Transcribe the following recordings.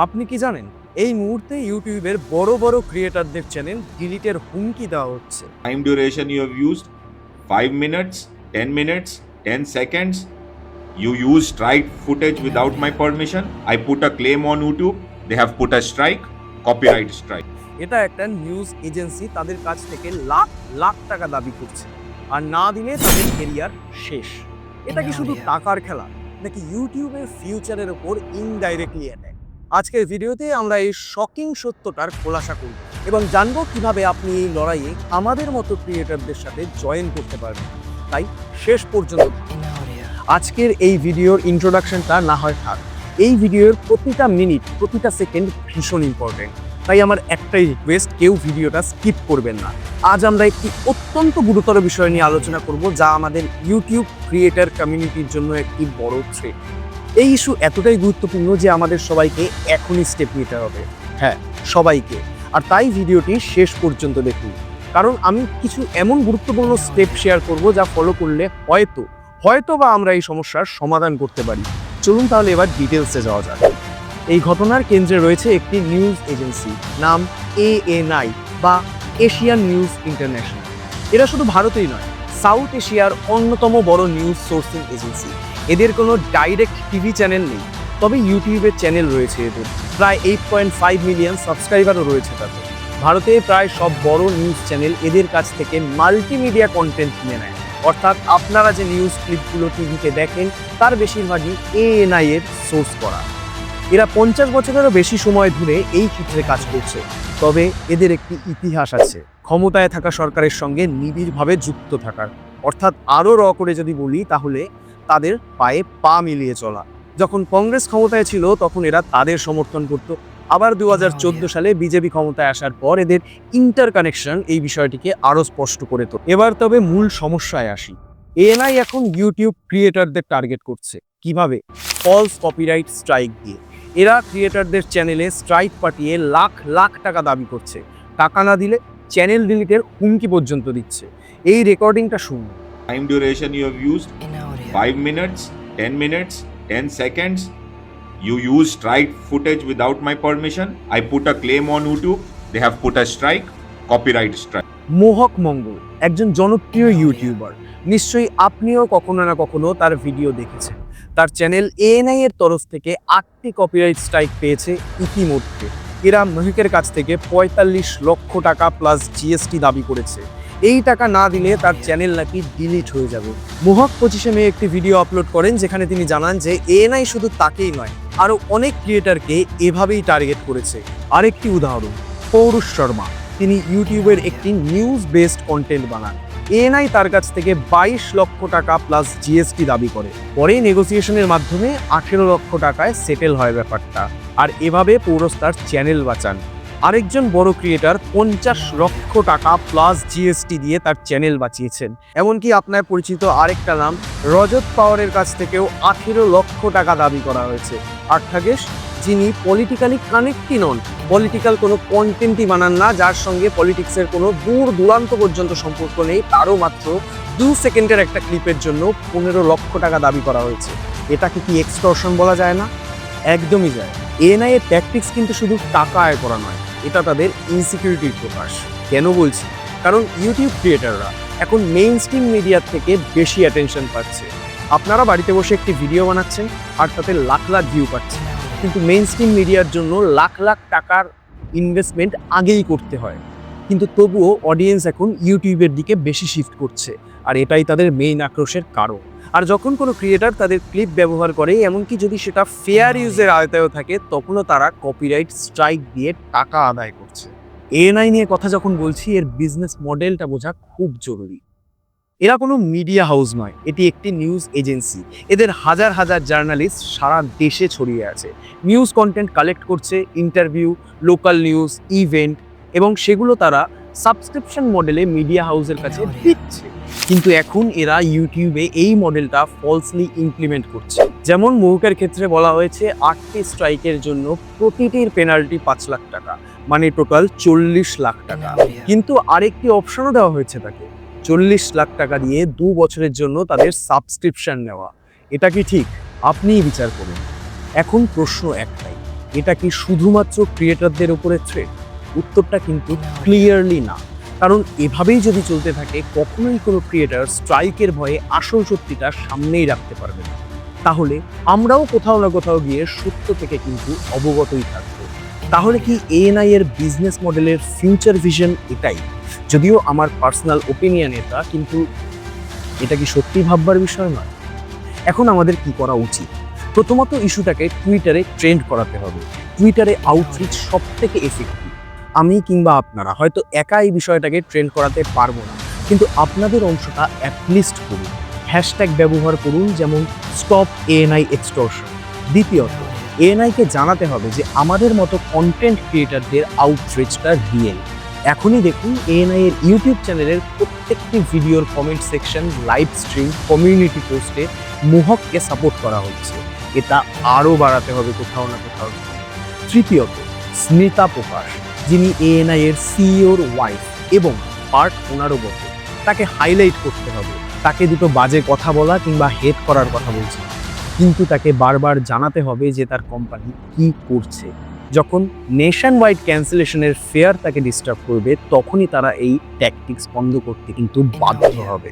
আপনি কি জানেন এই মুহূর্তে ইউটিউবের বড় বড় ক্রিয়েটরদের চ্যানেল ডিলিটের হুমকি দেওয়া হচ্ছে। Time duration you have used 5 minutes, 10 minutes, 10 seconds. You used strike footage without my permission. I put a claim on YouTube. They have put a strike, copyright strike. এটা একটা নিউজ এজেন্সি তাদের কাছ থেকে লাখ লাখ টাকা দাবি করছে, আর না দিলে তাদের কেরিয়ার শেষ। এটা কি শুধু টাকার খেলা, নাকি ইউটিউবের ফিউচারের ওপর ইনডাইরেক্টলি অ্যাটাক? আজকের ভিডিওতে আমরা এই শকিং সত্যটার খোলাসা করব এবং জানবো কিভাবে আপনি এই লড়াইয়ে আমাদের মতো ক্রিয়েটরদের সাথে জয়েন করতে পারবেন। তাই শেষ পর্যন্ত আজকের এই ভিডিওর ইন্ট্রোডাকশনটা না হয় থাক, এই ভিডিওর প্রতিটা মিনিট প্রতিটা সেকেন্ড ভীষণ ইম্পর্টেন্ট। তাই আমার একটাই রিকোয়েস্ট, কেউ ভিডিওটা স্কিপ করবেন না। আজ আমরা একটি অত্যন্ত গুরুতর বিষয় নিয়ে আলোচনা করব, যা আমাদের ইউটিউব ক্রিয়েটর কমিউনিটির জন্য একটি বড় থ্রেট। এই ইস্যু এতটাই গুরুত্বপূর্ণ যে আমাদের সবাইকে এখনই স্টেপ নিতে হবে। হ্যাঁ, সবাইকে। আর তাই ভিডিওটি শেষ পর্যন্ত দেখুন, কারণ আমি কিছু এমন গুরুত্বপূর্ণ স্টেপ শেয়ার করব যা ফলো করলে হয়তো বা আমরা এই সমস্যার সমাধান করতে পারি। চলুন তাহলে এবার ডিটেলসে যাওয়া যাক। এই ঘটনার কেন্দ্রে রয়েছে একটি নিউজ এজেন্সি, নাম ANI বা এশিয়ান নিউজ ইন্টারন্যাশনাল। এরা শুধু ভারতেই নয়, সাউথ এশিয়ার অন্যতম বড় নিউজ সোর্সিং এজেন্সি। এদের কোনো ডাইরেক্ট টিভি চ্যানেল নেই, তবে ইউটিউবের চ্যানেল রয়েছে এদের। প্রায় 8.5 মিলিয়ন সাবস্ক্রাইবারও রয়েছে তাদের। ভারতে প্রায় সব বড় নিউজ চ্যানেল এদের কাছ থেকে মাল্টিমিডিয়া কন্টেন্ট কিনে নেয়, অর্থাৎ আপনারা যে নিউজ ক্লিপগুলো টিভিতে দেখেন তার বেশিরভাগই ANI এর সোর্স করা। এরা 50 বছরেরও বেশি সময় ধরে এই ক্ষেত্রে কাজ করছে। তবে এদের একটি ইতিহাস আছে, ক্ষমতায় থাকা সরকারের সঙ্গে নিবিড়ভাবে যুক্ত থাকার। অর্থাৎ আরও করে যদি বলি, তাহলে তাদের পায়ে পা মিলিয়ে চলা। যখন কংগ্রেস ক্ষমতায় ছিল তখন এরা তাদের সমর্থন করত। আবার 2014 সালে বিজেপি ক্ষমতায় আসার পর এদের ইন্টারকানেকশন এই বিষয়টিকে আরও স্পষ্ট করে তো। এবার তবে মূল সমস্যায় আসি। ANI এখন ইউটিউব ক্রিয়েটরদের টার্গেট করছে। কিভাবে? ফলস কপিরাইট স্ট্রাইক দিয়ে। এরা ক্রিয়েটরদের চ্যানেলে স্ট্রাইক পাঠিয়ে লাখ লাখ টাকা দাবি করছে। টাকা না দিলে চ্যানেল ডিলিটের হুমকি পর্যন্ত দিচ্ছে। এই রেকর্ডিংটা শুনুন। Time duration you have used 5 minutes, 10 minutes, 10 seconds. You used strike footage without my permission. I put a claim on YouTube. They have put a strike, copyright strike. মোহক মঙ্গল একজন জনপ্রিয় ইউটিউবার। নিশ্চয়ই আপনিও কখনো না কখনো তার ভিডিও দেখেছেন। তার চ্যানেল ANI এর তরফ থেকে 8টি কপিরাইট স্ট্রাইক পেয়েছে ইতিমধ্যে। এরা মোহকের কাছ থেকে 45 লক্ষ টাকা প্লাস GST দাবি করেছে। এই টাকা না দিলে তার চ্যানেল নাকি ডিলিট হয়ে যাবে। মোহক 25 মে একটি ভিডিও আপলোড করেন, যেখানে তিনি জানান যে ANI শুধু তাকেই নয়, আরও অনেক ক্রিয়েটরকে এভাবেই টার্গেট করেছে। আরেকটি উদাহরণ, পৌরুষ শর্মা। তিনি ইউটিউবের একটি নিউজ বেসড কন্টেন্ট বানান। ANI তার কাছ থেকে 22 লক্ষ টাকা প্লাস GST দাবি করে। পরে নেগোসিয়েশনের মাধ্যমে 18 লক্ষ টাকায় সেটেল হয় ব্যাপারটা। আর এভাবে পৌরস তার চ্যানেল বাঁচান। আরেকজন বড় ক্রিয়েটর 50 লক্ষ টাকা প্লাস GST দিয়ে তার চ্যানেল বাঁচিয়েছেন। এমনকি আপনার পরিচিত আরেকটা নাম রজত পাওয়ারের কাছ থেকেও 18 লক্ষ টাকা দাবি করা হয়েছে। আর থাকেশ, যিনি পলিটিক্যালি কানেক্টই নন, পলিটিক্যাল কোনো কন্টেন্টই বানান না, যার সঙ্গে পলিটিক্সের কোনো দূর দূরান্ত পর্যন্ত সম্পর্ক নেই, তারও মাত্র 2 সেকেন্ডের একটা ক্লিপের জন্য 15 লক্ষ টাকা দাবি করা হয়েছে। এটাকে কি এক্সটর্শন বলা যায় না? একদমই যায়। ANI এর ট্যাকটিক্স কিন্তু শুধু টাকা আয় করা নয়, এটা তাদের ইনসিকিউরিটির প্রকাশ। কেন বলছি? কারণ ইউটিউব ক্রিয়েটররা এখন মেইন স্ট্রিম মিডিয়ার থেকে বেশি অ্যাটেনশন পাচ্ছে। আপনারা বাড়িতে বসে একটি ভিডিও বানাচ্ছেন আর তাতে লাখ লাখ ভিউ পাচ্ছেন, কিন্তু মেইন স্ট্রিম মিডিয়ার জন্য লাখ লাখ টাকার ইনভেস্টমেন্ট আগেই করতে হয়। কিন্তু তবুও অডিয়েন্স এখন ইউটিউবের দিকে বেশি শিফট করছে, আর এটাই তাদের মেইন আক্রোশের কারণ। আর যখন কোনো ক্রিয়েটর তাদের ক্লিপ ব্যবহার করে, এমনকি যদি সেটা ফেয়ার ইউজের আওতায়ও থাকে, তখনও তারা কপিরাইট স্ট্রাইক দিয়ে টাকা আদায় করছে। ANI নিয়ে কথা যখন বলছি, এর বিজনেস মডেলটা বোঝা খুব জরুরি। এরা কোনো মিডিয়া হাউস নয়, এটি একটি নিউজ এজেন্সি। এদের হাজার হাজার জার্নালিস্ট সারা দেশে ছড়িয়ে আছে, নিউজ কন্টেন্ট কালেক্ট করছে, ইন্টারভিউ, লোকাল নিউজ, ইভেন্ট, এবং সেগুলো তারা সাবস্ক্রিপশন মডেলে মিডিয়া হাউসের কাছে দিচ্ছে। কিন্তু এখন এরা ইউটিউবে এই মডেলটা ফলসলি ইমপ্লিমেন্ট করছে। যেমন মোহকের ক্ষেত্রে বলা হয়েছে 8টি স্ট্রাইকের জন্য প্রতিটির পেনাল্টি 5 লাখ টাকা, মানে টোটাল 40 লাখ টাকা। কিন্তু আরেকটি অপশনও দেওয়া হয়েছে তাকে, 40 লাখ টাকা দিয়ে 2 বছরের জন্য তাদের সাবস্ক্রিপশন নেওয়া। এটা কি ঠিক? আপনিই বিচার করুন। এখন প্রশ্ন একটাই, এটা কি শুধুমাত্র ক্রিয়েটরদের উপরে থ্রেট? উত্তরটা কিন্তু ক্লিয়ারলি না। কারণ এভাবেই যদি চলতে থাকে কখনোই কোনো ক্রিয়েটর স্ট্রাইকের ভয়ে আসল সত্যিটা সামনেই রাখতে পারবে না। তাহলে আমরাও কোথাও না কোথাও গিয়ে সত্য থেকে কিন্তু অবগতই থাকবো। তাহলে কি এএনআই এর বিজনেস মডেলের ফিউচার ভিশন এটাই? যদিও আমার পার্সোনাল ওপিনিয়ন এটা, কিন্তু এটা কি সত্যি ভাববার বিষয় নয়? এখন আমাদের কি করা উচিত? প্রথমত ইস্যুটাকে টুইটারে ট্রেন্ড করাতে হবে। টুইটারে আউটরিচ সব থেকে এফেক্টিভ। আমি কিংবা আপনারা হয়তো একা এই বিষয়টাকে ট্রেন্ড করাতে পারবো না, কিন্তু আপনাদের অংশটা অ্যাটলিস্ট করুন। হ্যাশট্যাগ ব্যবহার করুন, যেমন স্টপ এএনআই এক্সটর্শন। দ্বিতীয়ত, এএনআইকে জানাতে হবে যে আমাদের মতো কন্টেন্ট ক্রিয়েটারদের আউটরিচটা রিয়েল। এখনই দেখুন এএনআই এর ইউটিউব চ্যানেলের প্রত্যেকটি ভিডিওর comment section, live stream, community পোস্টে মোহককে সাপোর্ট করা হচ্ছে। এটা আরও বাড়াতে হবে কোথাও না কোথাও। তৃতীয়ত, স্মিতা প্রকাশ, যিনি এএনআই এর সিইওর ওয়াইফ এবং পার্ট ওনারও বটে, তাকে হাইলাইট করতে হবে। তাকে দুটো বাজে কথা বলা কিংবা হেট করার কথা বলছি, কিন্তু তাকে বারবার জানাতে হবে যে তার কোম্পানি কি করছে। যখন নেশন ওয়াইড ক্যান্সেলেশনের ফেয়ার তাকে ডিস্টার্ব করবে, তখনই তারা এই ট্যাকটিক্স বন্ধ করতে কিন্তু বাধ্য হবে।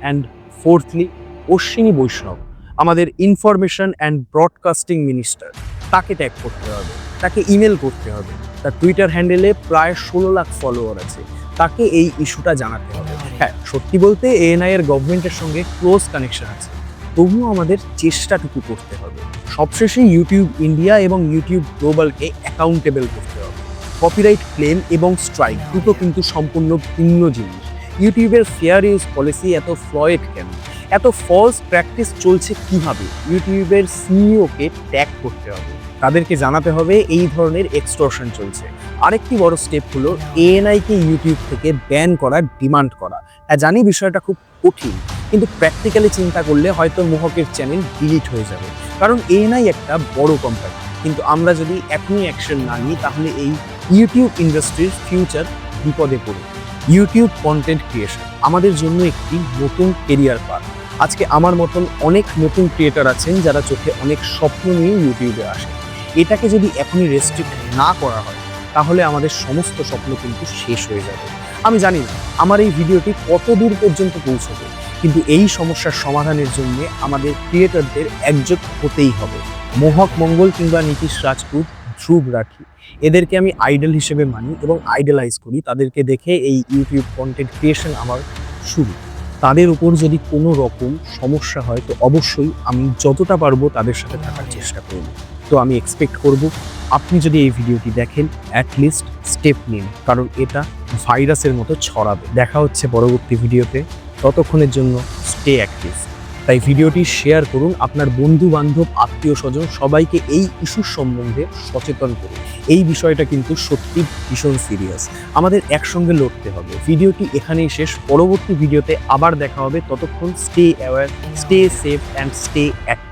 অ্যান্ড ফোর্থলি, অশ্বিনী বৈষ্ণব, আমাদের ইনফরমেশন অ্যান্ড ব্রডকাস্টিং মিনিস্টার, তাকে ট্যাগ করতে হবে, তাকে ইমেল করতে হবে। তার টুইটার হ্যান্ডেলে প্রায় 16 লাখ ফলোয়ার আছে। তাকে এই ইস্যুটা জানাতে হবে। হ্যাঁ, সত্যি বলতে এএনআই এর গভর্নমেন্টের সঙ্গে ক্লোজ কানেকশন আছে, তবুও আমাদের চেষ্টাটুকু করতে হবে। সবশেষে ইউটিউব ইন্ডিয়া এবং ইউটিউব গ্লোবালকে অ্যাকাউন্টেবল করতে হবে। কপিরাইট ক্লেম এবং স্ট্রাইক দুটো কিন্তু সম্পূর্ণ ভিন্ন জিনিস। ইউটিউবের ফেয়ার ইউজ পলিসি এত ফ্লয়েড কেন? এত ফলস প্র্যাকটিস চলছে কিভাবে? ইউটিউবের সিইওকে ট্যাগ করতে হবে, তাদেরকে জানাতে হবে এই ধরনের এক্সটর্শন চলছে। আরেকটি বড় স্টেপ হলো এএনআইকে ইউটিউব থেকে ব্যান করার ডিমান্ড করা। হ্যাঁ, জানি বিষয়টা খুব কঠিন, কিন্তু প্র্যাকটিক্যালি চিন্তা করলে হয়তো মোহকের চ্যানেল ডিলিট হয়ে যাবে। কারণ এএনআই একটা বড় কোম্পানি, কিন্তু আমরা যদি এখনই অ্যাকশন না নিই তাহলে এই ইউটিউব ইন্ডাস্ট্রির ফিউচার বিপদে পড়বে। ইউটিউব কন্টেন্ট ক্রিয়েশন আমাদের জন্য একটি নতুন কেরিয়ার পাথ। আজকে আমার মতন অনেক নতুন ক্রিয়েটার আছেন যারা চোখে অনেক স্বপ্ন নিয়ে ইউটিউবে আসে। এটাকে যদি এখনই রেস্ট্রিক্ট না করা হয় তাহলে আমাদের সমস্ত স্বপ্ন কিন্তু শেষ হয়ে যাবে। আমি জানি না আমার এই ভিডিওটি কত দূর পর্যন্ত পৌঁছবে, কিন্তু এই সমস্যার সমাধানের জন্য আমাদের ক্রিয়েটরদের একজোট হতেই হবে। মোহক মঙ্গল কিংবা নীতিশ রাজপুত, ধ্রুব রাঠি, এদেরকে আমি আইডল হিসেবে মানি এবং আইডলাইজ করি। তাদেরকে দেখে এই ইউটিউব কন্টেন্ট ক্রিয়েশন আমার শুরু। তাদের উপর যদি কোনো রকম সমস্যা হয় তো অবশ্যই আমি যতটা পারবো তাদের সাথে থাকার চেষ্টা করব। তো আমি এক্সপেক্ট করব আপনি যদি এই ভিডিওটি দেখেন অ্যাটলিস্ট স্টেপ নিন, কারণ এটা ভাইরাসের মতো ছড়াবে। দেখা হচ্ছে পরবর্তী ভিডিওতে, ততক্ষণের জন্য স্টে অ্যাক্টিভ। তাই ভিডিওটি শেয়ার করুন, আপনার বন্ধু বান্ধব, আত্মীয় স্বজন সবাইকে এই ইস্যুর সম্বন্ধে সচেতন করুন। এই বিষয়টা কিন্তু সত্যি ভীষণ সিরিয়াস, আমাদের একসঙ্গে লড়তে হবে। ভিডিওটি এখানেই শেষ, পরবর্তী ভিডিওতে আবার দেখা হবে। ততক্ষণ stay aware, stay safe and stay active.